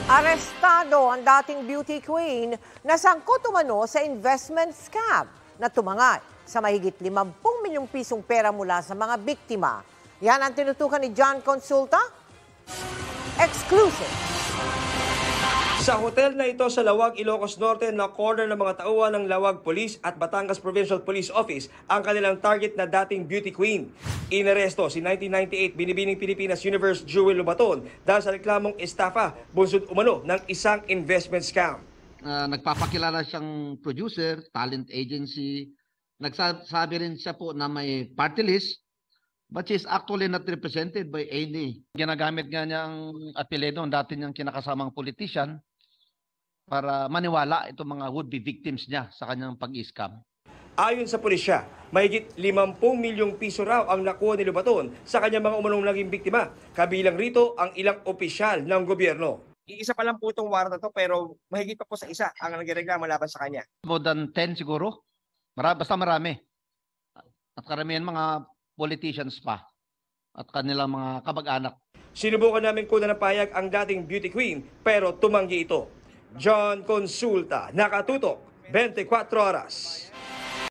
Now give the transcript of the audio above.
Arestado ang dating beauty queen na sangkot umano sa investment scam na tumangal sa mahigit 50 milyong pisong pera mula sa mga biktima. Yan ang tinutukan ni John Consulta. Exclusive. Sa hotel na ito sa Lawag, Ilocos Norte na corner ng mga tauhan ng Lawag Police at Batangas Provincial Police Office ang kanilang target na dating beauty queen. Inaresto si 1998 binibining Pilipinas Universe Jewel Lubaton dahil sa reklamong estafa bunsod umano ng isang investment scam. Nagpapakilala siyang producer, talent agency. Nagsasabi rin siya po na may party list, but she is actually not represented by any. Ginagamit nga niya ang apelyido ng dati niyang kinakasamang politician para maniwala itong mga would-be victims niya sa kanyang pag-scam. Ayon sa pulisya, mahigit 50 milyong piso raw ang nakuha ni Lubaton sa kanyang mga umanong naging biktima. Kabilang rito ang ilang opisyal ng gobyerno. Iisa pa lang po itong warrant na to pero mahigit pa po sa isa ang nagreklamo laban sa kanya. More than 10 siguro. Basta marami. At karamihan mga politicians pa at kanilang mga kamag-anak. Sinubukan namin kunan ng payag ang dating beauty queen pero tumanggi ito. John Consulta, nakatutok, 24 oras.